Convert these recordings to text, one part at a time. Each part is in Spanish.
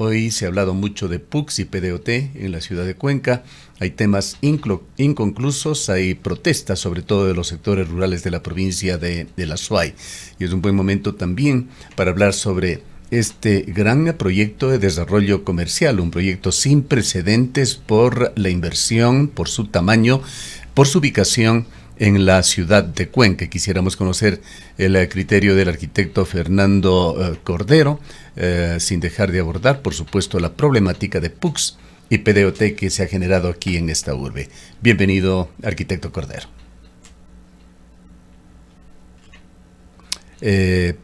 Hoy se ha hablado mucho de PUCS y PDOT en la ciudad de Cuenca. Hay temas inconclusos, hay protestas, sobre todo de los sectores rurales de la provincia de La Suay. Y es un buen momento también para hablar sobre este gran proyecto de desarrollo comercial, un proyecto sin precedentes por la inversión, por su tamaño, por su ubicación en la ciudad de Cuenca. Quisiéramos conocer el criterio del arquitecto Fernando Cordero, sin dejar de abordar, por supuesto, la problemática de PUCS y PDOT que se ha generado aquí en esta urbe. Bienvenido, arquitecto Cordero.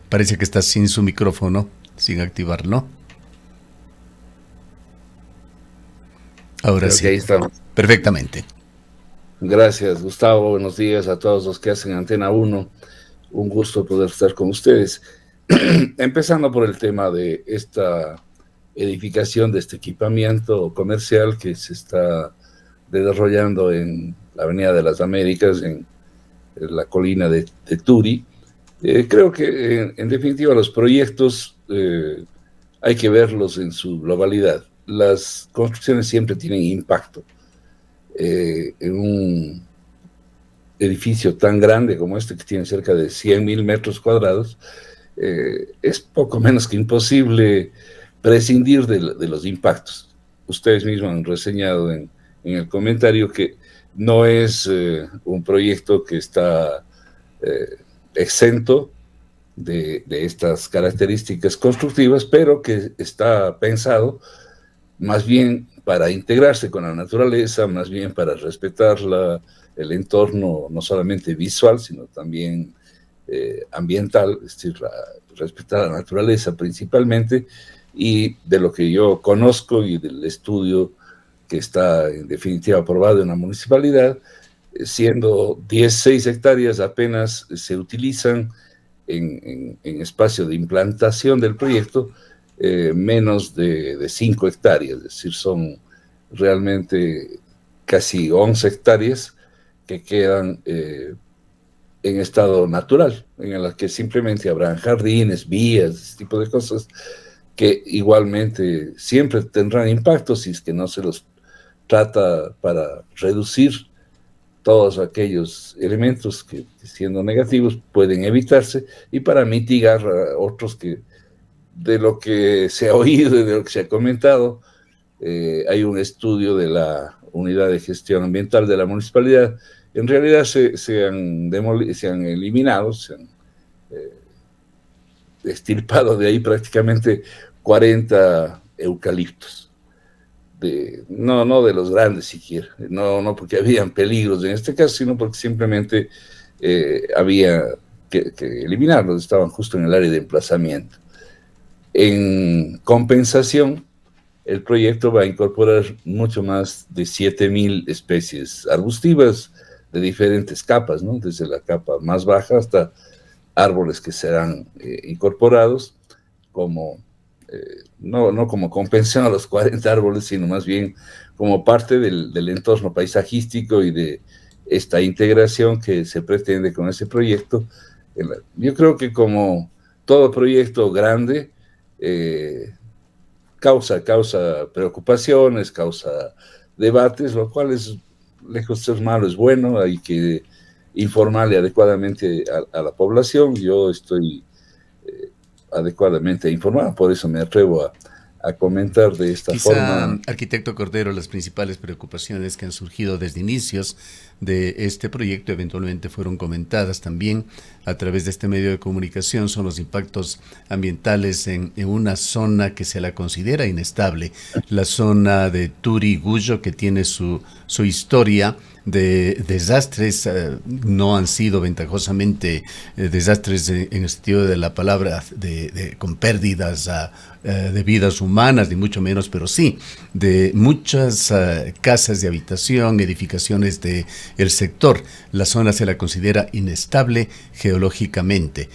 Parece que está sin su micrófono, sin activarlo. Ahora Creo sí. que ahí estamos. Perfectamente. Gracias, Gustavo. Buenos días a todos los que hacen Antena 1. Un gusto poder estar con ustedes. Empezando por el tema de esta edificación, de este equipamiento comercial que se está desarrollando en la Avenida de las Américas, en la colina de Turi. Creo que, en definitiva, los proyectos hay que verlos en su globalidad. Las construcciones siempre tienen impacto. En un edificio tan grande como este, que tiene cerca de 100.000 metros cuadrados, es poco menos que imposible prescindir de los impactos. Ustedes mismos han reseñado en el comentario que no es un proyecto que está exento de estas características constructivas, pero que está pensado más bien para integrarse con la naturaleza, más bien para respetar el entorno, no solamente visual, sino también ambiental, es decir, respetar la naturaleza principalmente. Y de lo que yo conozco y del estudio que está en definitiva aprobado en la municipalidad, siendo 16 hectáreas apenas se utilizan en espacio de implantación del proyecto, menos de 5 hectáreas, es decir, son realmente casi 11 hectáreas que quedan en estado natural, en las que simplemente habrán jardines, vías, ese tipo de cosas que igualmente siempre tendrán impacto si es que no se los trata para reducir todos aquellos elementos que siendo negativos pueden evitarse, y para mitigar otros que, de lo que se ha oído y de lo que se ha comentado, hay un estudio de la Unidad de Gestión Ambiental de la Municipalidad. En realidad se han eliminado, se han extirpado de ahí prácticamente 40 eucaliptos. No de los grandes siquiera, no porque habían peligros en este caso, sino porque simplemente había que eliminarlos, estaban justo en el área de emplazamiento. En compensación, el proyecto va a incorporar mucho más de 7.000 especies arbustivas de diferentes capas, ¿no? Desde la capa más baja hasta árboles que serán incorporados como, no como compensación a los 40 árboles, sino más bien como parte del entorno paisajístico y de esta integración que se pretende con ese proyecto. Yo creo que, como todo proyecto grande, causa preocupaciones, causa debates, lo cual es, lejos de ser malo, es bueno. Hay que informarle adecuadamente a la población. Yo estoy adecuadamente informado, por eso me atrevo a comentar de esta forma. Arquitecto Cordero, las principales preocupaciones que han surgido desde inicios de este proyecto eventualmente fueron comentadas también a través de este medio de comunicación, son los impactos ambientales en una zona que se la considera inestable, la zona de Turi-Gullo, que tiene su historia de desastres. No han sido ventajosamente desastres en el sentido de la palabra con pérdidas de vidas humanas, ni mucho menos, pero sí de muchas casas de habitación, edificaciones del sector. La zona se la considera inestable geológicamente.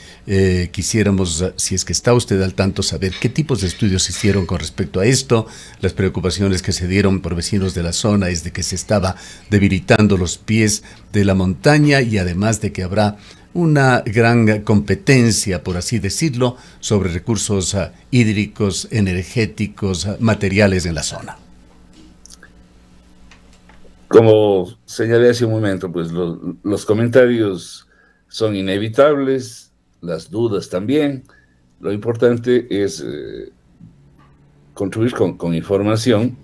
Quisiéramos, si es que está usted al tanto, saber qué tipos de estudios se hicieron con respecto a esto. Las preocupaciones que se dieron por vecinos de la zona es de que se estaba debilitando los pies de la montaña, y además de que habrá una gran competencia, por así decirlo, sobre recursos hídricos, energéticos, materiales en la zona. Como señalé hace un momento, pues los comentarios son inevitables, las dudas también. Lo importante es contribuir con información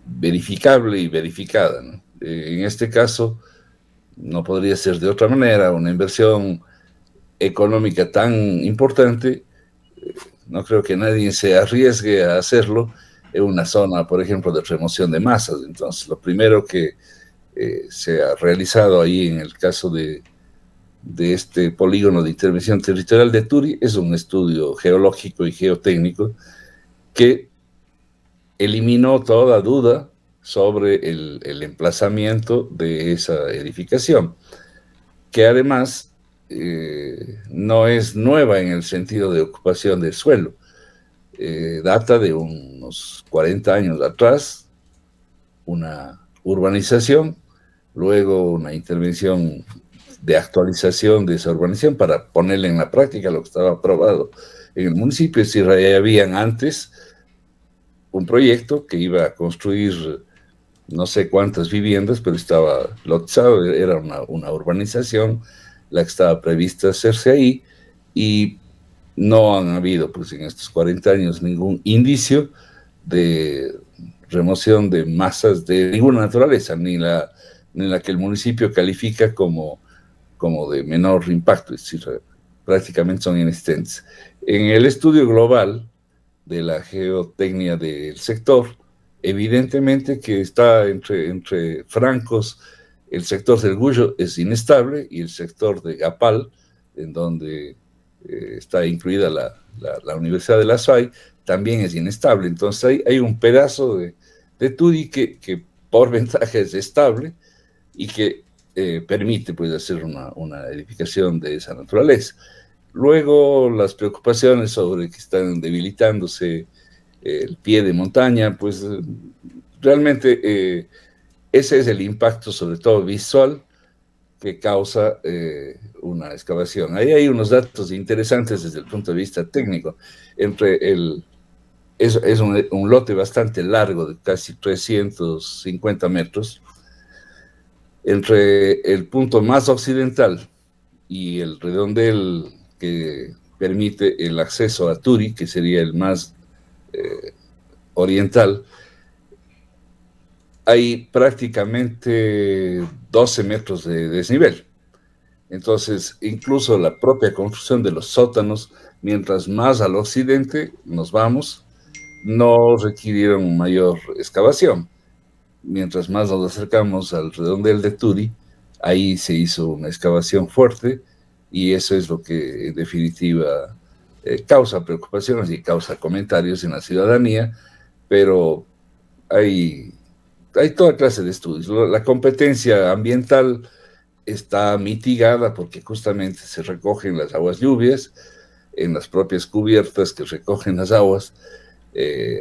verificable y verificada, ¿no? En este caso, no podría ser de otra manera. Una inversión económica tan importante, no creo que nadie se arriesgue a hacerlo en una zona, por ejemplo, de remoción de masas. Entonces, lo primero que se ha realizado ahí en el caso de este polígono de intervención territorial de Turi es un estudio geológico y geotécnico que eliminó toda duda sobre el emplazamiento de esa edificación, que además no es nueva en el sentido de ocupación del suelo. Data de unos 40 años atrás, una urbanización, luego una intervención de actualización de esa urbanización para ponerle en la práctica lo que estaba aprobado en el municipio. Es decir, ya habían antes un proyecto que iba a construir no sé cuántas viviendas, pero estaba lotizado, era una urbanización la que estaba prevista hacerse ahí, y no han habido, pues en estos 40 años, ningún indicio de remoción de masas de ninguna naturaleza, ni la que el municipio califica como de menor impacto, es decir, prácticamente son inexistentes. En el estudio global de la geotecnia del sector, evidentemente que está entre francos. El sector del Gullo es inestable, y el sector de Gapal, en donde está incluida la Universidad de la SUAY, también es inestable. Entonces hay un pedazo de Turi que por ventaja es estable y que permite, pues, hacer una edificación de esa naturaleza. Luego, las preocupaciones sobre que están debilitándose el pie de montaña, pues realmente ese es el impacto, sobre todo visual, que causa una excavación. Ahí hay unos datos interesantes desde el punto de vista técnico. Es un lote bastante largo, de casi 350 metros, entre el punto más occidental y el redondel que permite el acceso a Turi, que sería el más oriental. Hay prácticamente 12 metros de desnivel. Entonces, incluso la propia construcción de los sótanos, mientras más al occidente nos vamos, no requirieron mayor excavación. Mientras más nos acercamos al redondel de Turi, ahí se hizo una excavación fuerte, y eso es lo que en definitiva causa preocupaciones y causa comentarios en la ciudadanía, pero hay toda clase de estudios. La competencia ambiental está mitigada porque justamente se recogen las aguas lluvias en las propias cubiertas que recogen las aguas,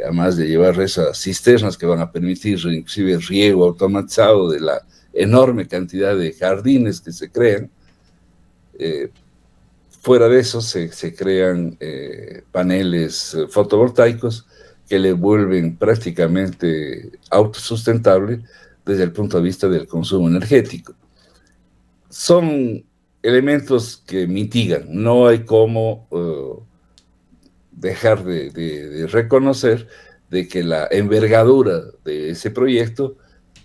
además de llevar esas cisternas que van a permitir inclusive el riego automatizado de la enorme cantidad de jardines que se crean. Fuera de eso se crean paneles fotovoltaicos que le vuelven prácticamente autosustentable desde el punto de vista del consumo energético. Son elementos que mitigan. No hay cómo dejar de reconocer de que la envergadura de ese proyecto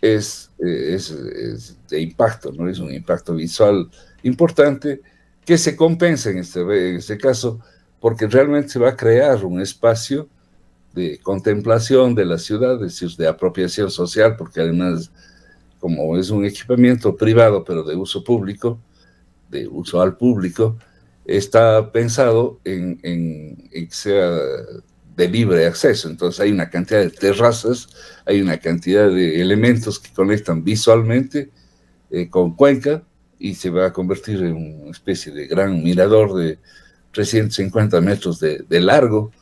es de impacto, ¿no? Es un impacto visual importante que se compensa en este caso, porque realmente se va a crear un espacio de contemplación de la ciudad, es decir, de apropiación social, porque además, como es un equipamiento privado, pero de uso público, de uso al público, está pensado en que sea de libre acceso. Entonces hay una cantidad de terrazas, hay una cantidad de elementos que conectan visualmente con Cuenca, y se va a convertir en una especie de gran mirador de 350 metros de largo,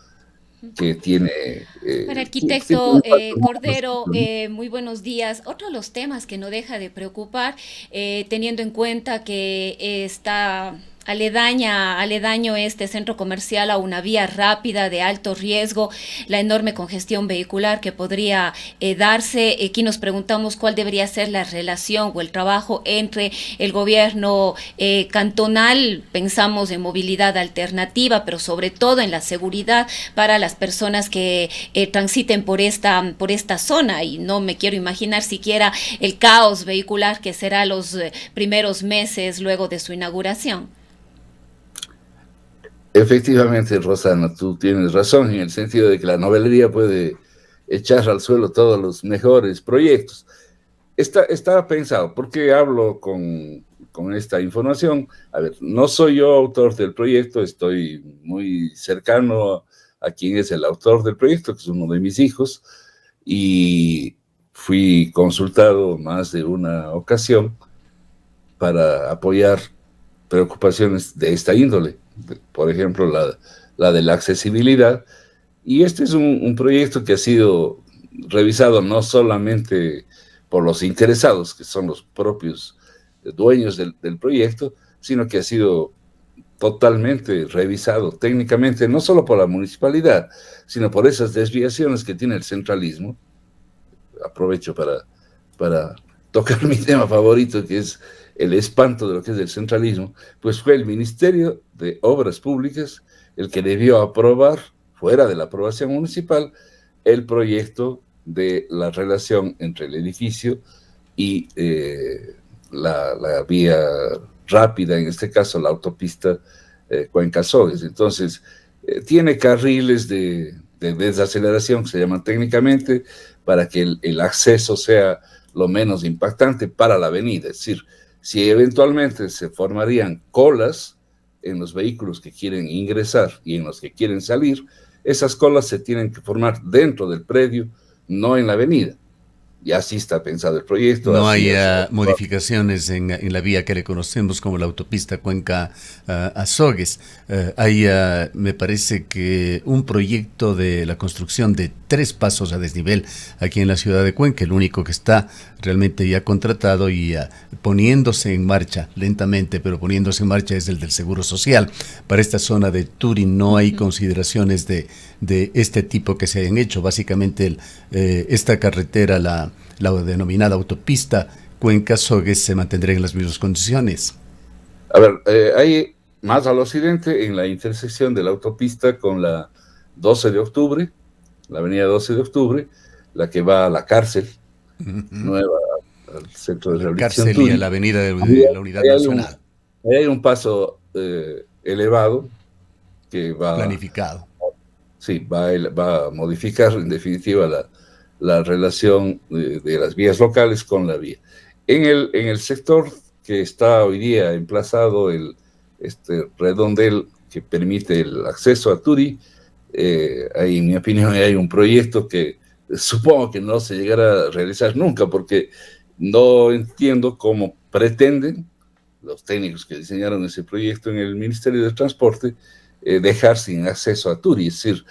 que tiene, Para tiene un arquitecto impacto muy Cordero, positivo, ¿no? muy buenos días. Otro de los temas que no deja de preocupar, teniendo en cuenta que está aledaño este centro comercial a una vía rápida de alto riesgo, la enorme congestión vehicular que podría darse. Aquí nos preguntamos cuál debería ser la relación o el trabajo entre el gobierno cantonal, pensamos en movilidad alternativa, pero sobre todo en la seguridad para las personas que transiten por esta zona, y no me quiero imaginar siquiera el caos vehicular que será los primeros meses luego de su inauguración. Efectivamente, Rosana, tú tienes razón en el sentido de que la novelería puede echar al suelo todos los mejores proyectos. Está pensado, ¿por qué hablo con esta información? A ver, no soy yo autor del proyecto, estoy muy cercano a quien es el autor del proyecto, que es uno de mis hijos, y fui consultado más de una ocasión para apoyar preocupaciones de esta índole, por ejemplo, la de la accesibilidad. Y este es un proyecto que ha sido revisado no solamente por los interesados, que son los propios dueños del proyecto, sino que ha sido totalmente revisado técnicamente, no solo por la municipalidad, sino por esas desviaciones que tiene el centralismo. Aprovecho para tocar mi tema favorito, que es el espanto de lo que es el centralismo, pues fue el Ministerio de Obras Públicas el que debió aprobar, fuera de la aprobación municipal, el proyecto de la relación entre el edificio y la vía rápida, en este caso la autopista Cuenca-Sogues. Entonces, tiene carriles de desaceleración, que se llaman técnicamente, para que el acceso sea lo menos impactante para la avenida. Es decir, si eventualmente se formarían colas en los vehículos que quieren ingresar y en los que quieren salir, esas colas se tienen que formar dentro del predio, no en la avenida. Y así está pensado el proyecto, No así hay es. modificaciones en la vía que le conocemos como la autopista Cuenca-Azogues. Hay, me parece que un proyecto de la construcción de 3 pasos a desnivel aquí en la ciudad de Cuenca, el único que está realmente ya contratado y poniéndose en marcha, lentamente, pero poniéndose en marcha, es el del Seguro Social. Para esta zona de Turín no hay consideraciones de este tipo que se hayan hecho. Básicamente esta carretera, la denominada autopista Cuenca-Sogues, se mantendrá en las mismas condiciones. A ver, hay más al occidente, en la intersección de la autopista con la 12 de octubre, la avenida 12 de octubre, la que va a la cárcel nueva, al centro A de la rehabilitación cárcel y a Turi. la avenida Ahí, de la Unidad Nacional, ahí hay un paso elevado que planificado. sí, va a modificar en definitiva la relación de las vías locales con la vía. En el sector que está hoy día emplazado, este redondel que permite el acceso a Turi, ahí, en mi opinión, hay un proyecto que supongo que no se llegará a realizar nunca, porque no entiendo cómo pretenden los técnicos que diseñaron ese proyecto en el Ministerio de Transporte dejar sin acceso a Turi. Es decir,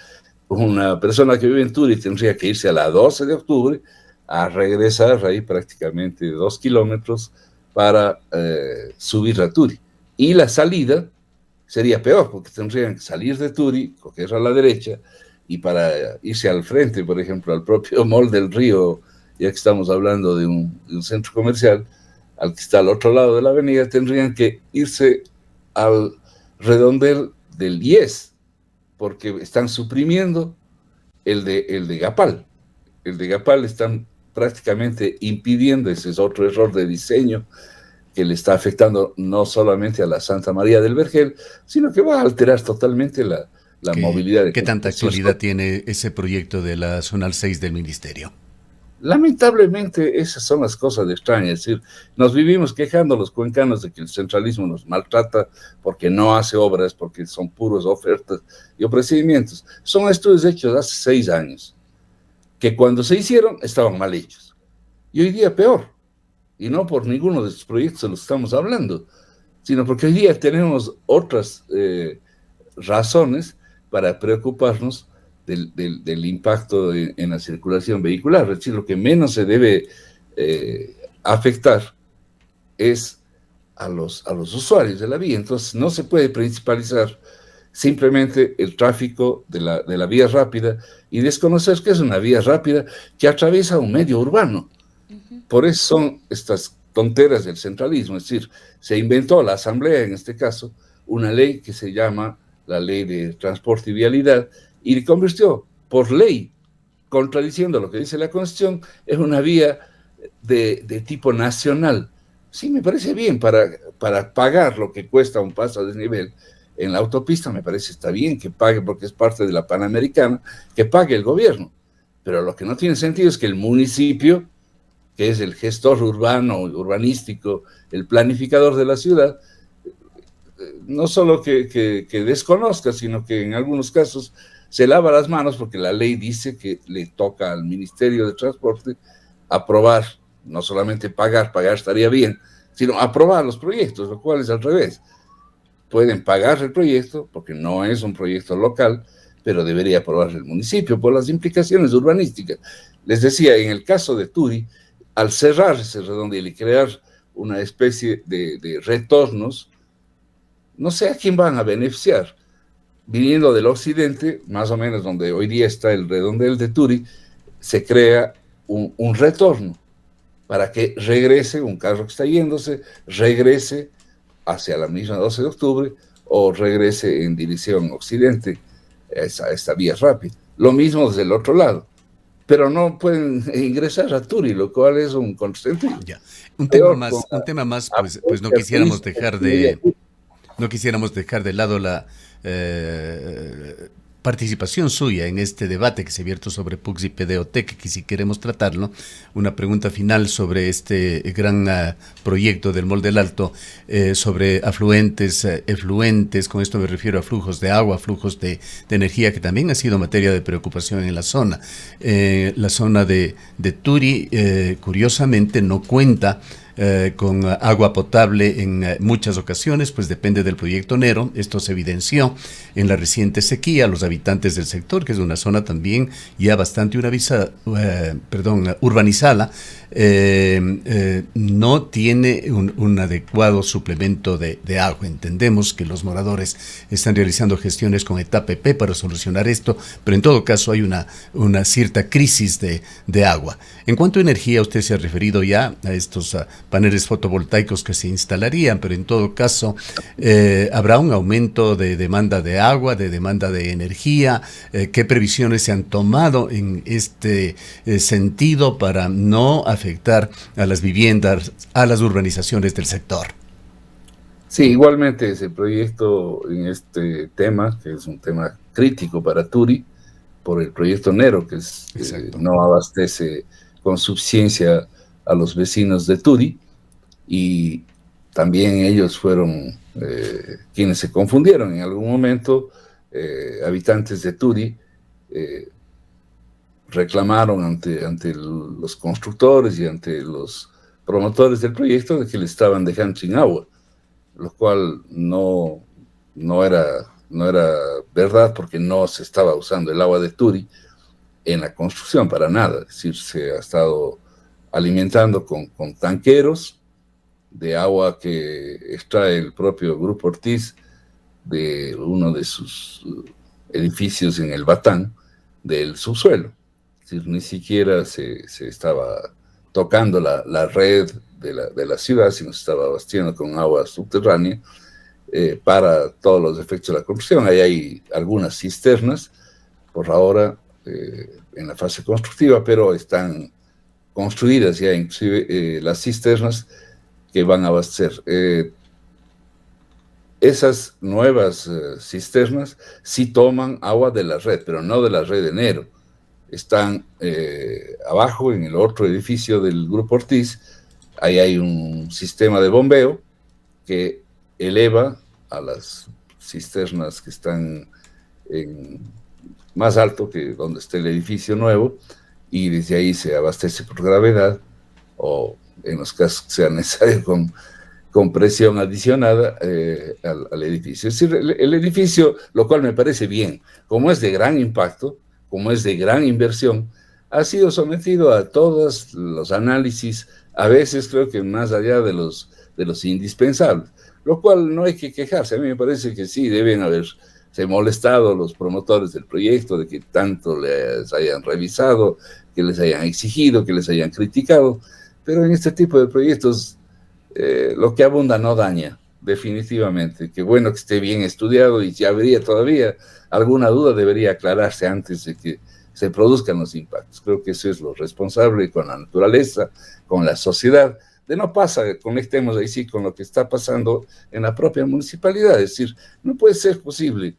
una persona que vive en Turi tendría que irse a la 12 de octubre a regresar ahí prácticamente 2 kilómetros para subir a Turi. Y la salida sería peor, porque tendrían que salir de Turi, coger a la derecha, y para irse al frente, por ejemplo, al propio Mall del Río, ya que estamos hablando de un centro comercial, al que está al otro lado de la avenida, tendrían que irse al redondel del 10, porque están suprimiendo el de Gapal. El de Gapal están prácticamente impidiendo, ese es otro error de diseño que le está afectando no solamente a la Santa María del Vergel, sino que va a alterar totalmente la movilidad de ¿Qué tanta comunicación. actualidad tiene ese proyecto de la Zonal 6 del Ministerio? Lamentablemente esas son las cosas extrañas, es decir, nos vivimos quejando los cuencanos de que el centralismo nos maltrata porque no hace obras, porque son puros ofertas y ofrecimientos. Son estudios hechos hace 6 años, que cuando se hicieron estaban mal hechos. Y hoy día peor, y no por ninguno de estos proyectos de los que estamos hablando, sino porque hoy día tenemos otras razones para preocuparnos del impacto en la circulación vehicular. Es decir, lo que menos se debe afectar es a los usuarios de la vía. Entonces no se puede principalizar simplemente el tráfico de la vía rápida y desconocer que es una vía rápida que atraviesa un medio urbano. Por eso son estas tonteras del centralismo. Es decir, se inventó la Asamblea, en este caso, una ley que se llama la Ley de Transporte y Vialidad, y convirtió por ley, contradiciendo lo que dice la Constitución, es una vía de tipo nacional. Sí, me parece bien, para pagar lo que cuesta un paso a desnivel en la autopista, me parece está bien que pague, porque es parte de la Panamericana, que pague el gobierno. Pero lo que no tiene sentido es que el municipio, que es el gestor urbano, urbanístico, el planificador de la ciudad, no solo que desconozca, sino que en algunos casos se lava las manos, porque la ley dice que le toca al Ministerio de Transporte aprobar, no solamente pagar estaría bien, sino aprobar los proyectos, lo cual es al revés. Pueden pagar el proyecto, porque no es un proyecto local, pero debería aprobar el municipio por las implicaciones urbanísticas. Les decía, en el caso de Turi, al cerrar ese redondel y crear una especie de retornos, no sé a quién van a beneficiar. Viniendo del occidente, más o menos donde hoy día está el redondel de Turi, se crea un retorno para que regrese un carro que está yéndose, regrese hacia la misma 12 de octubre o regrese en dirección occidente a esta vía rápida. Lo mismo desde el otro lado. Pero no pueden ingresar a Turi, lo cual es un contrasentido. Ya. Un tema más, pues no quisiéramos dejar de lado la participación suya en este debate que se ha abierto sobre PUCS y PDOT, que si queremos tratarlo. Una pregunta final sobre este gran proyecto del Mall del Alto, sobre afluentes, efluentes. Con esto me refiero a flujos de agua, flujos de energía, que también ha sido materia de preocupación en la zona. La zona de Turi, curiosamente, no cuenta con agua potable en muchas ocasiones, pues depende del proyecto Nero. Esto se evidenció en la reciente sequía. Los habitantes del sector, que es una zona también ya bastante urbanizada, no tiene un adecuado suplemento de agua. Entendemos que los moradores están realizando gestiones con ETAPP para solucionar esto, pero en todo caso hay una cierta crisis de agua. En cuanto a energía, usted se ha referido ya a estos paneles fotovoltaicos que se instalarían, pero en todo caso habrá un aumento de demanda de agua, de demanda de energía. ¿Qué previsiones se han tomado en este sentido para no afectar a las viviendas, a las urbanizaciones del sector? Sí, igualmente ese proyecto en este tema, que es un tema crítico para Turi, por el proyecto Nero, que no abastece con suficiencia a los vecinos de Turi, y también ellos fueron quienes se confundieron en algún momento. Habitantes de Turi reclamaron ante los constructores y ante los promotores del proyecto de que le estaban dejando sin agua, lo cual no era verdad, porque no se estaba usando el agua de Turi en la construcción para nada. Es decir, se ha estado alimentando con tanqueros de agua que extrae el propio Grupo Ortiz de uno de sus edificios en el Batán, del subsuelo. Es decir, ni siquiera se estaba tocando la red de la ciudad, sino se estaba abasteciendo con agua subterránea para todos los efectos de la construcción. Ahí hay algunas cisternas, por ahora en la fase constructiva, pero están construidas ya inclusive las cisternas que van a abastecer. Esas nuevas cisternas sí toman agua de la red, pero no de la red de Nero. Están abajo, en el otro edificio del Grupo Ortiz. Ahí hay un sistema de bombeo que eleva a las cisternas que están más alto que donde está el edificio nuevo, y desde ahí se abastece por gravedad, o en los casos que sea necesario con presión adicionada al edificio. Es decir, el edificio, lo cual me parece bien, como es de gran impacto, como es de gran inversión, ha sido sometido a todos los análisis, a veces creo que más allá de los indispensables, lo cual no hay que quejarse. A mí me parece que sí, deben haberse molestado los promotores del proyecto de que tanto les hayan revisado, que les hayan exigido, que les hayan criticado, pero en este tipo de proyectos lo que abunda no daña, definitivamente. Qué bueno que esté bien estudiado, y si habría todavía alguna duda debería aclararse antes de que se produzcan los impactos. Creo que eso es lo responsable con la naturaleza, con la sociedad. De no pasa, conectemos ahí sí con lo que está pasando en la propia municipalidad. Es decir, no puede ser posible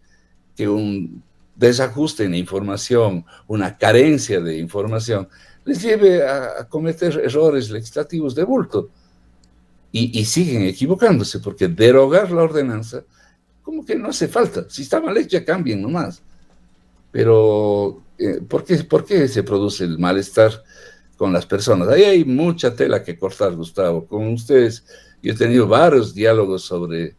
que un desajuste en la información, una carencia de información, les lleve a cometer errores legislativos de bulto. Y siguen equivocándose, porque derogar la ordenanza, como que no hace falta. Si está mal hecha, cambien nomás. Pero, ¿por qué se produce el malestar con las personas? Ahí hay mucha tela que cortar, Gustavo. Con ustedes, yo he tenido varios diálogos sobre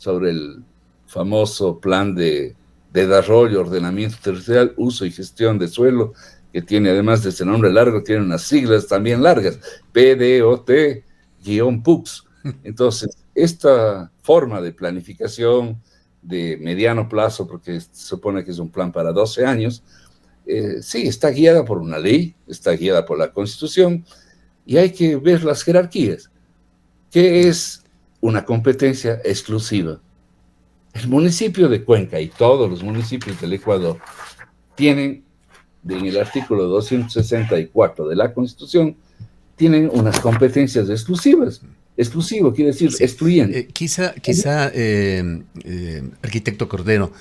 el famoso plan de desarrollo, ordenamiento territorial, uso y gestión de suelo, que tiene, además de ese nombre largo, tiene unas siglas también largas, PDOT-PUCS. Entonces, esta forma de planificación de mediano plazo, porque se supone que es un plan para 12 años, sí, está guiada por una ley, está guiada por la Constitución, y hay que ver las jerarquías. ¿Qué es una competencia exclusiva? El municipio de Cuenca y todos los municipios del Ecuador tienen, en el artículo 264 de la Constitución, tienen unas competencias exclusivas. Exclusivo quiere decir sí, excluyente. Quizá arquitecto Cordero,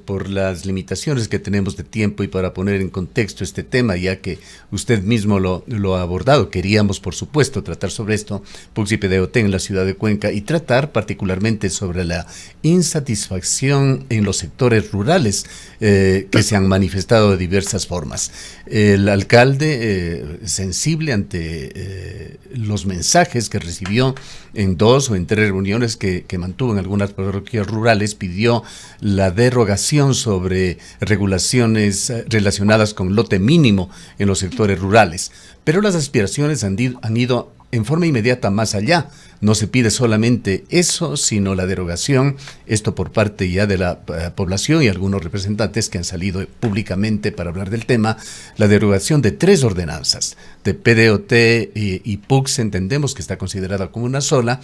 por las limitaciones que tenemos de tiempo y para poner en contexto este tema, ya que usted mismo lo ha abordado, queríamos por supuesto tratar sobre esto, PUCS y PDOT en la ciudad de Cuenca, y tratar particularmente sobre la insatisfacción en los sectores rurales que se han manifestado de diversas formas. El alcalde, sensible ante los mensajes que recibió en 2 o en 3 reuniones que mantuvo en algunas parroquias rurales, pidió la derogación sobre regulaciones relacionadas con lote mínimo en los sectores rurales. Pero las aspiraciones han ido en forma inmediata más allá. No se pide solamente eso, sino la derogación, esto por parte ya de la población y algunos representantes que han salido públicamente para hablar del tema, la derogación de 3 ordenanzas, de PDOT y PUCS, entendemos que está considerada como una sola,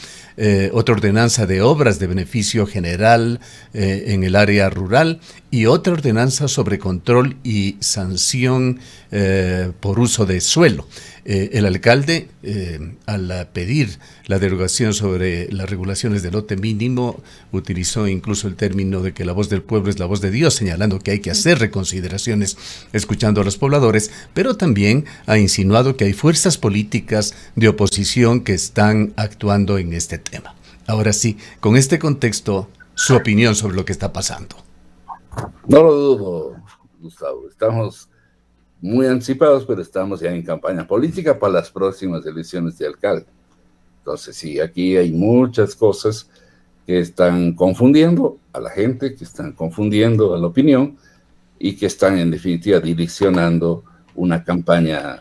otra ordenanza de obras de beneficio general en el área rural, y otra ordenanza sobre control y sanción por uso de suelo. El alcalde, al pedir la derogación sobre las regulaciones del lote mínimo, utilizó incluso el término de que la voz del pueblo es la voz de Dios, señalando que hay que hacer reconsideraciones escuchando a los pobladores, pero también ha insinuado que hay fuerzas políticas de oposición que están actuando en este tema. Ahora sí, con este contexto, su opinión sobre lo que está pasando. No lo dudo, Gustavo. Estamos muy anticipados, pero estamos ya en campaña política para las próximas elecciones de alcalde. Entonces, sí, aquí hay muchas cosas que están confundiendo a la gente, que están confundiendo a la opinión y que están, en definitiva, direccionando una campaña,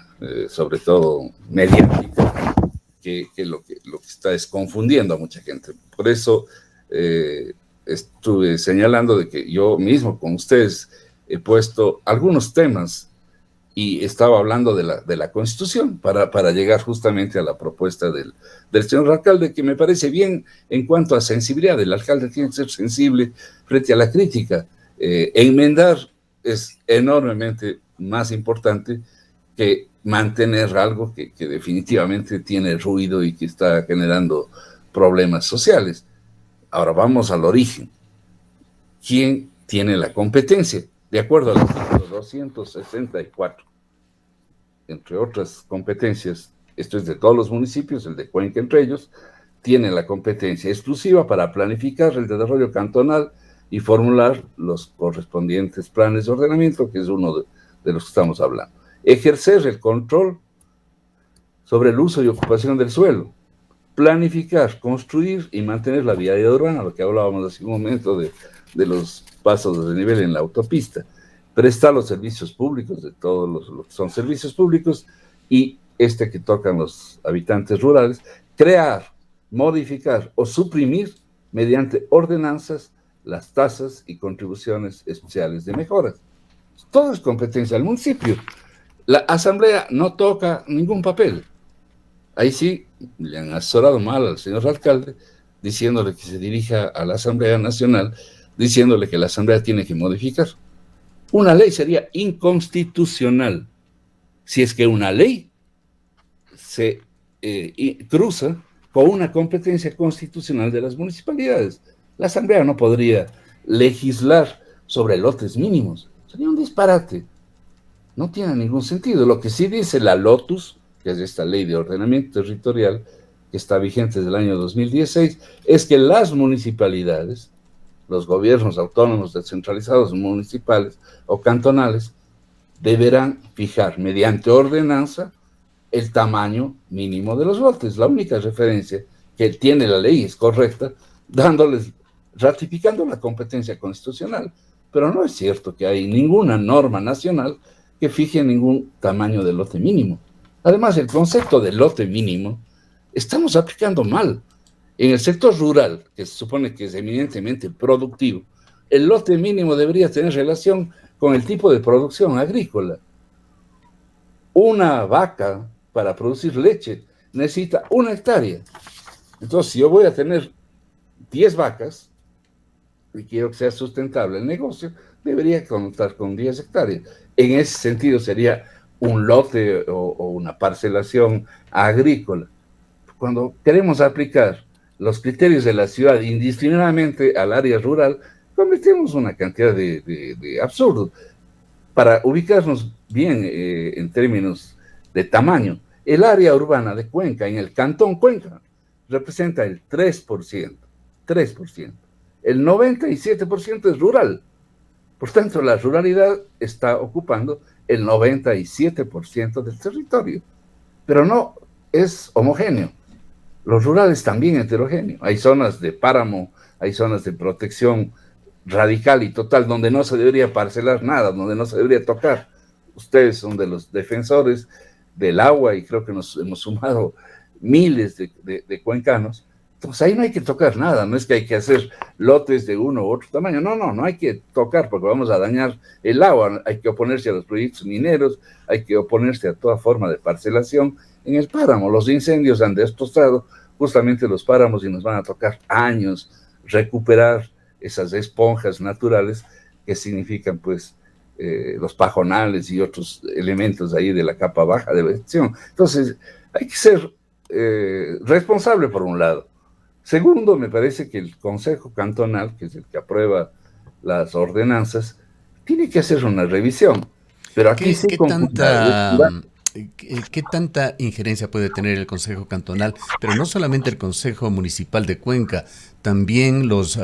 sobre todo mediática, que lo que está es confundiendo a mucha gente. Por eso estuve señalando de que yo mismo con ustedes he puesto algunos temas y estaba hablando de la Constitución para llegar justamente a la propuesta del señor alcalde, que me parece bien en cuanto a sensibilidad. El alcalde tiene que ser sensible frente a la crítica. Enmendar es enormemente más importante que mantener algo que definitivamente tiene ruido y que está generando problemas sociales. Ahora vamos al origen. ¿Quién tiene la competencia? De acuerdo al artículo 264, entre otras competencias, esto es de todos los municipios, el de Cuenca entre ellos, tiene la competencia exclusiva para planificar el desarrollo cantonal y formular los correspondientes planes de ordenamiento, que es uno de los que estamos hablando. Ejercer el control sobre el uso y ocupación del suelo, planificar, construir y mantener la vialidad urbana, lo que hablábamos hace un momento de los pasos de nivel en la autopista, prestar los servicios públicos, de todos los que son servicios públicos, y que tocan los habitantes rurales, crear, modificar o suprimir mediante ordenanzas las tasas y contribuciones especiales de mejoras. Todo es competencia del municipio. La asamblea no toca ningún papel. Ahí sí le han asesorado mal al señor alcalde, diciéndole que se dirija a la Asamblea Nacional, diciéndole que la asamblea tiene que modificar. Una ley sería inconstitucional si es que una ley se cruza con una competencia constitucional de las municipalidades. La asamblea no podría legislar sobre lotes mínimos. Sería un disparate. No tiene ningún sentido. Lo que sí dice la LOTUS, que es esta ley de ordenamiento territorial que está vigente desde el año 2016, es que las municipalidades, los gobiernos autónomos descentralizados municipales o cantonales, deberán fijar mediante ordenanza el tamaño mínimo de los lotes. La única referencia que tiene la ley es correcta, ratificando la competencia constitucional. Pero no es cierto que hay ninguna norma nacional que fije ningún tamaño de lote mínimo. Además, el concepto de lote mínimo estamos aplicando mal. En el sector rural, que se supone que es eminentemente productivo, el lote mínimo debería tener relación con el tipo de producción agrícola. Una vaca para producir leche necesita 1 hectárea. Entonces, si yo voy a tener 10 vacas y quiero que sea sustentable el negocio, debería contar con 10 hectáreas. En ese sentido sería un lote o una parcelación agrícola. Cuando queremos aplicar los criterios de la ciudad indiscriminadamente al área rural, cometemos una cantidad de absurdos. Para ubicarnos bien en términos de tamaño, el área urbana de Cuenca, en el cantón Cuenca, representa el 3%. El 97% es rural. Por tanto, la ruralidad está ocupando el 97% del territorio. Pero no es homogéneo. Los rurales también heterogéneos. Hay zonas de páramo, hay zonas de protección radical y total, donde no se debería parcelar nada, donde no se debería tocar. Ustedes son de los defensores del agua y creo que nos hemos sumado miles de cuencanos. Entonces ahí no hay que tocar nada, no es que hay que hacer lotes de uno u otro tamaño, no hay que tocar porque vamos a dañar el agua, hay que oponerse a los proyectos mineros, hay que oponerse a toda forma de parcelación en el páramo. Los incendios han destrozado justamente los páramos y nos van a tocar años recuperar esas esponjas naturales que significan pues los pajonales y otros elementos ahí de la capa baja de vegetación. Entonces hay que ser responsable por un lado. Segundo, me parece que el Consejo Cantonal, que es el que aprueba las ordenanzas, tiene que hacer una revisión. Pero aquí sí ¿Qué tanta injerencia puede tener el Consejo Cantonal? Pero no solamente el Consejo Municipal de Cuenca, también los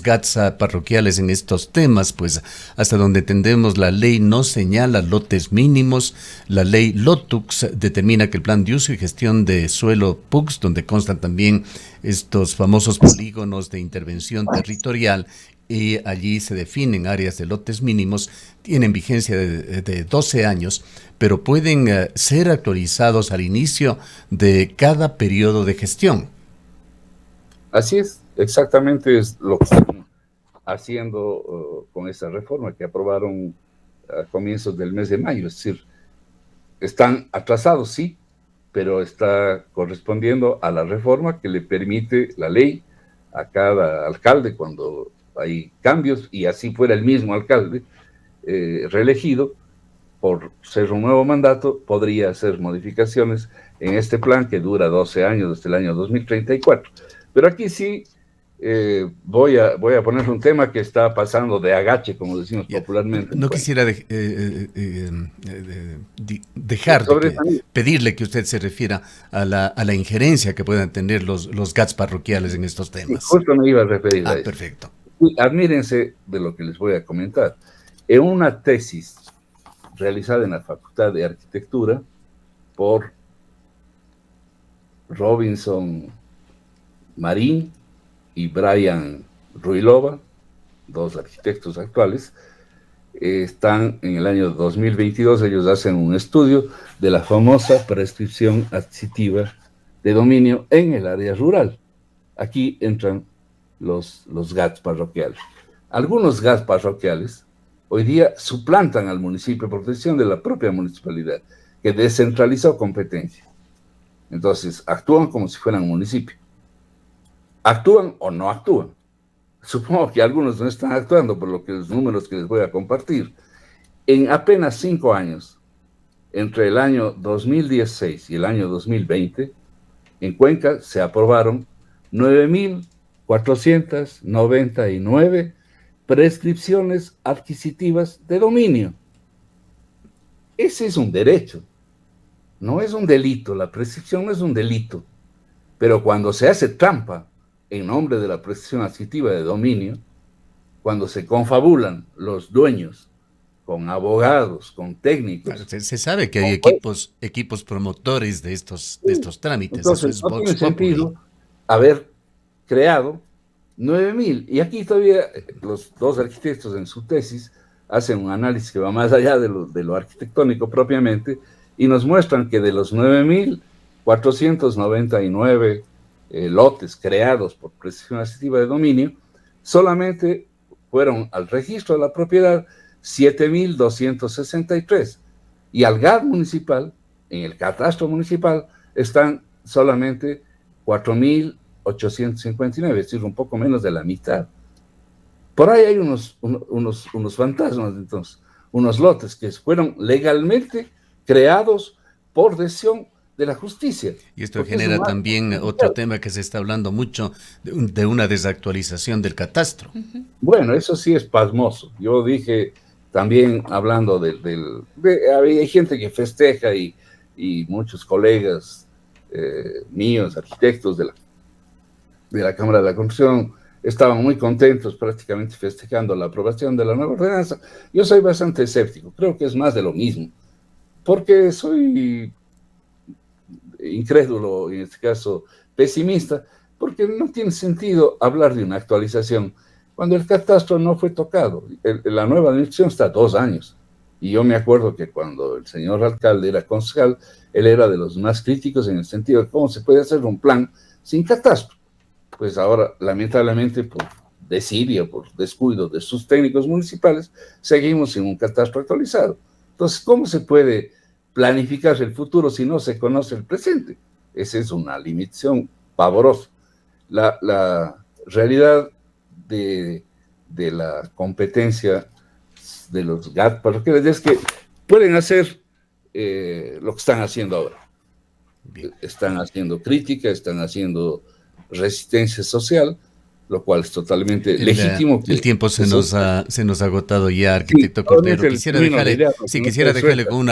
GATS parroquiales en estos temas, pues hasta donde entendemos la ley no señala lotes mínimos, la ley LOTUX determina que el plan de uso y gestión de suelo PUCS, donde constan también estos famosos polígonos de intervención territorial, y allí se definen áreas de lotes mínimos, tienen vigencia de 12 años, pero pueden ser actualizados al inicio de cada periodo de gestión. Así es, exactamente es lo que están haciendo con esta reforma que aprobaron a comienzos del mes de mayo. Es decir, están atrasados, sí, pero está correspondiendo a la reforma que le permite la ley a cada alcalde cuando hay cambios, y así fuera el mismo alcalde reelegido por ser un nuevo mandato, podría hacer modificaciones en este plan que dura 12 años, desde el año 2034. Pero aquí sí voy a poner un tema que está pasando de agache, como decimos popularmente. No quisiera dejar de pedirle que usted se refiera a la injerencia que puedan tener los GATS parroquiales en estos temas. Sí, justo me iba a referir a eso. Perfecto. Y admírense de lo que les voy a comentar. En una tesis realizada en la Facultad de Arquitectura por Robinson Marín y Brian Ruilova, dos arquitectos actuales, están en el año 2022, ellos hacen un estudio de la famosa prescripción adquisitiva de dominio en el área rural. Aquí entran los GATS parroquiales. Algunos GATS parroquiales hoy día suplantan al municipio por decisión de la propia municipalidad, que descentralizó competencia. Entonces, actúan como si fueran un municipio. ¿Actúan o no actúan? Supongo que algunos no están actuando por los números que les voy a compartir. En apenas 5 años, entre el año 2016 y el año 2020, en Cuenca se aprobaron 9.499 prescripciones adquisitivas de dominio. Ese es un derecho, no es un delito. La prescripción no es un delito, pero cuando se hace trampa en nombre de la prescripción adquisitiva de dominio, cuando se confabulan los dueños con abogados, con técnicos. Claro, se sabe que hay equipos promotores de estos trámites. Entonces, eso es no tiene sentido haber creado 9.000. Y aquí todavía los dos arquitectos en su tesis hacen un análisis que va más allá de lo arquitectónico propiamente y nos muestran que de los 9.499 lotes creados por prescripción adquisitiva de dominio, solamente fueron al registro de la propiedad 7.263, y al GAD municipal, en el catastro municipal, están solamente 4.859, es decir, un poco menos de la mitad. Por ahí hay unos fantasmas, entonces, unos lotes que fueron legalmente creados por decisión de la justicia. Y esto genera también otro tema que se está hablando mucho, de una desactualización del catastro. Bueno, eso sí es pasmoso. Yo dije también, hablando hay gente que festeja y muchos colegas míos, arquitectos de la Cámara de la Construcción, estaban muy contentos, prácticamente festejando la aprobación de la nueva ordenanza. Yo soy bastante escéptico, creo que es más de lo mismo, porque soy incrédulo, en este caso pesimista, porque no tiene sentido hablar de una actualización cuando el catastro no fue tocado. La nueva administración está 2 años, y yo me acuerdo que cuando el señor alcalde era concejal, él era de los más críticos en el sentido de cómo se puede hacer un plan sin catastro. Pues ahora, lamentablemente, por desidia, por descuido de sus técnicos municipales, seguimos sin un catastro actualizado. Entonces, ¿cómo se puede planificar el futuro si no se conoce el presente? Esa es una limitación pavorosa. La realidad de la competencia de los GAT parroquiales es que pueden hacer lo que están haciendo ahora. Bien. Están haciendo crítica, están haciendo resistencia social, lo cual es totalmente legítimo. El tiempo se nos ha agotado ya, arquitecto Cordero. Quisiera dejarle con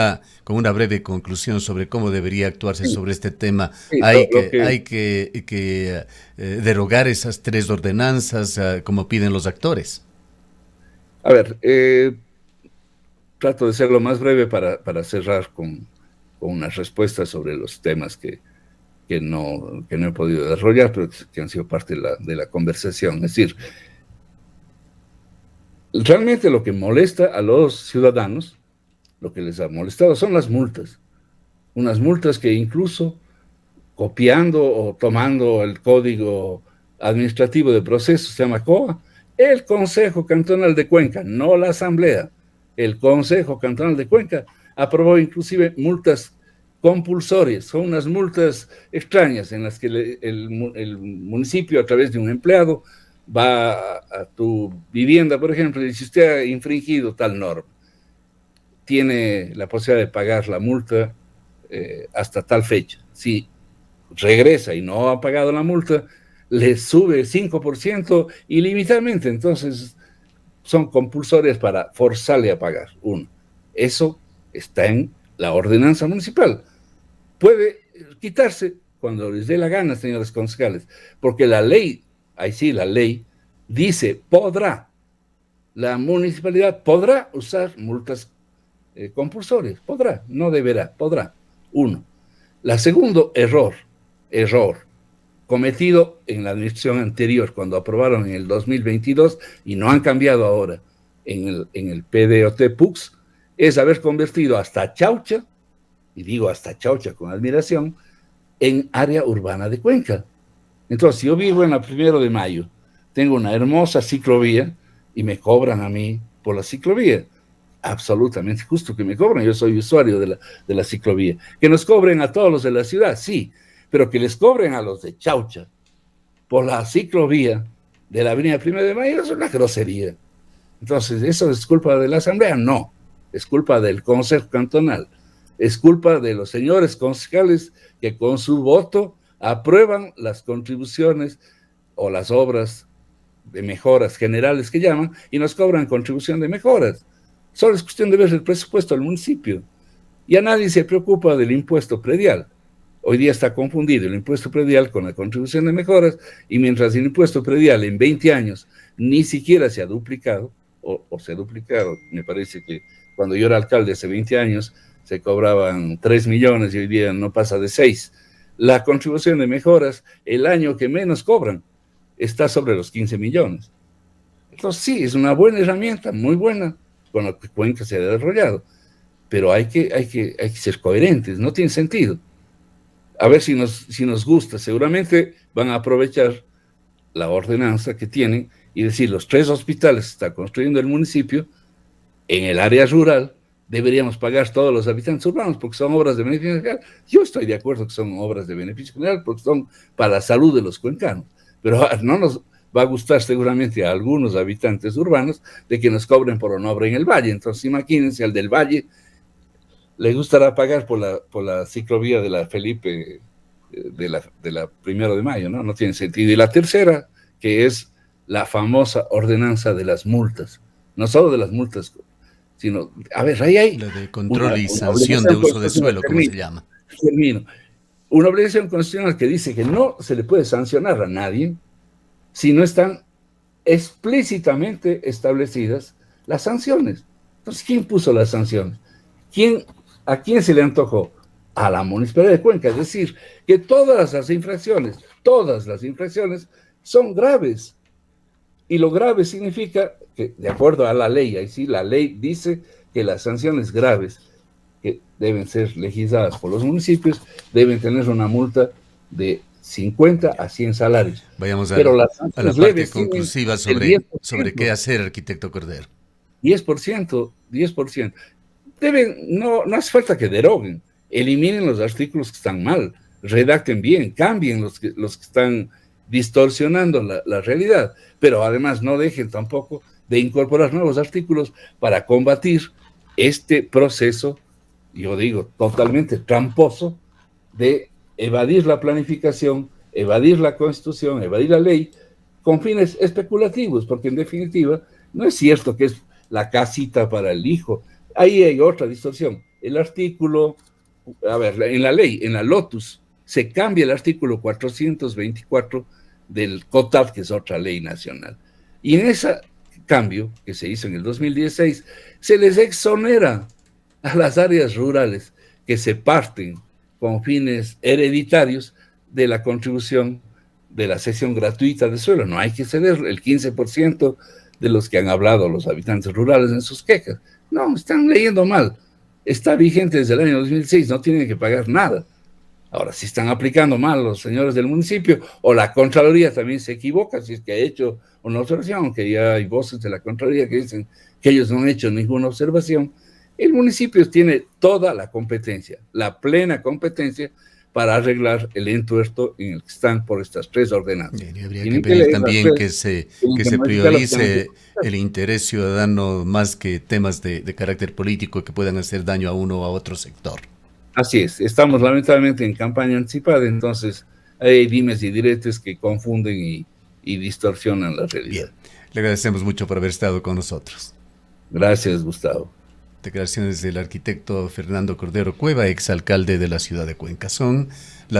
una breve conclusión sobre cómo debería actuarse sobre este tema. Sí, hay que derogar esas 3 ordenanzas como piden los actores. A ver, trato de ser lo más breve para cerrar con unas respuestas sobre los temas que no he podido desarrollar, pero que han sido parte de la conversación. Es decir, realmente lo que molesta a los ciudadanos, lo que les ha molestado son las multas. Unas multas que incluso copiando o tomando el Código Administrativo de Procesos, se llama COA, el Consejo Cantonal de Cuenca, no la Asamblea, el Consejo Cantonal de Cuenca aprobó inclusive multas compulsorias. Son unas multas extrañas en las que el municipio, a través de un empleado, va a tu vivienda, por ejemplo, y dice: usted ha infringido tal norma, tiene la posibilidad de pagar la multa hasta tal fecha. Si regresa y no ha pagado la multa, le sube el 5% ilimitadamente. Entonces son compulsorias para forzarle a pagar. Eso está en la ordenanza municipal. Puede quitarse cuando les dé la gana, señores concejales, porque la ley, ahí sí, la ley dice podrá. La municipalidad podrá usar multas compulsorias, podrá, no deberá, podrá. La segundo error cometido en la administración anterior, cuando aprobaron en el 2022 y no han cambiado ahora, en el PDOT PUX, es haber convertido hasta Chaucha, y digo hasta Chaucha con admiración, en área urbana de Cuenca. Entonces, yo vivo en la 1 de Mayo, tengo una hermosa ciclovía y me cobran a mí por la ciclovía. Absolutamente justo que me cobren, yo soy usuario de la ciclovía. Que nos cobren a todos los de la ciudad, sí, pero que les cobren a los de Chaucha por la ciclovía de la avenida 1 de Mayo es una grosería. Entonces, ¿eso es culpa de la Asamblea? No, es culpa del Consejo Cantonal, es culpa de los señores concejales que con su voto aprueban las contribuciones o las obras de mejoras generales que llaman y nos cobran contribución de mejoras. Solo es cuestión de ver el presupuesto del municipio. Ya nadie se preocupa del impuesto predial. Hoy día está confundido el impuesto predial con la contribución de mejoras, y mientras el impuesto predial en 20 años ni siquiera se ha duplicado, o se ha duplicado, me parece que cuando yo era alcalde hace 20 años se cobraban 3 millones y hoy día no pasa de 6. La contribución de mejoras, el año que menos cobran, está sobre los 15 millones. Entonces sí, es una buena herramienta, muy buena, con la que Cuenca se ha desarrollado, pero hay que ser coherentes, no tiene sentido. A ver si nos gusta, seguramente van a aprovechar la ordenanza que tienen y decir, los 3 hospitales que está construyendo el municipio, en el área rural, deberíamos pagar todos los habitantes urbanos porque son obras de beneficio general. Yo estoy de acuerdo que son obras de beneficio general porque son para la salud de los cuencanos, pero no nos va a gustar seguramente a algunos habitantes urbanos de que nos cobren por una obra en el valle. Entonces imagínense, al del valle le gustará pagar por la ciclovía de la Felipe, de la 1 de Mayo, ¿no? No tiene sentido. Y la tercera, que es la famosa ordenanza de las multas, no solo de las multas, sino, a ver, ahí hay... La de control y sanción de uso de suelo, como se llama. Termino. Una obligación constitucional que dice que no se le puede sancionar a nadie si no están explícitamente establecidas las sanciones. Entonces, ¿quién puso las sanciones? ¿A quién se le antojó? A la Municipalidad de Cuenca. Es decir, que todas las infracciones son graves. Y lo grave significa que, de acuerdo a la ley, ahí sí, la ley dice que las sanciones graves que deben ser legisladas por los municipios deben tener una multa de 50 a 100 salarios. Vayamos a la parte conclusiva sobre qué hacer, arquitecto Cordero. 10%. No hace falta que deroguen, eliminen los artículos que están mal, redacten bien, cambien los que están distorsionando la realidad, pero además no dejen tampoco de incorporar nuevos artículos para combatir este proceso, yo digo, totalmente tramposo de evadir la planificación, evadir la Constitución, evadir la ley con fines especulativos, porque en definitiva no es cierto que es la casita para el hijo. Ahí hay otra distorsión. El artículo, a ver, en la ley, en la Lotus, se cambia el artículo 424 del COTAD, que es otra ley nacional. Y en ese cambio que se hizo en el 2016, se les exonera a las áreas rurales que se parten con fines hereditarios de la contribución de la cesión gratuita de suelo. No hay que ceder el 15% de los que han hablado los habitantes rurales en sus quejas. No, están leyendo mal. Está vigente desde el año 2006, no tienen que pagar nada. Ahora, si están aplicando mal los señores del municipio, o la Contraloría también se equivoca, si es que ha hecho una observación, aunque ya hay voces de la Contraloría que dicen que ellos no han hecho ninguna observación, el municipio tiene toda la competencia, la plena competencia para arreglar el entuerto en el que están por estas 3 ordenanzas. Bien, y habría que pedir también que se priorice el interés ciudadano más que temas de carácter político que puedan hacer daño a uno o a otro sector. Así es, estamos lamentablemente en campaña anticipada, entonces hay dimes y diretes que confunden y distorsionan la realidad. Bien, le agradecemos mucho por haber estado con nosotros. Gracias, Gustavo. Declaraciones del arquitecto Fernando Cordero Cueva, exalcalde de la ciudad de Cuenca. Son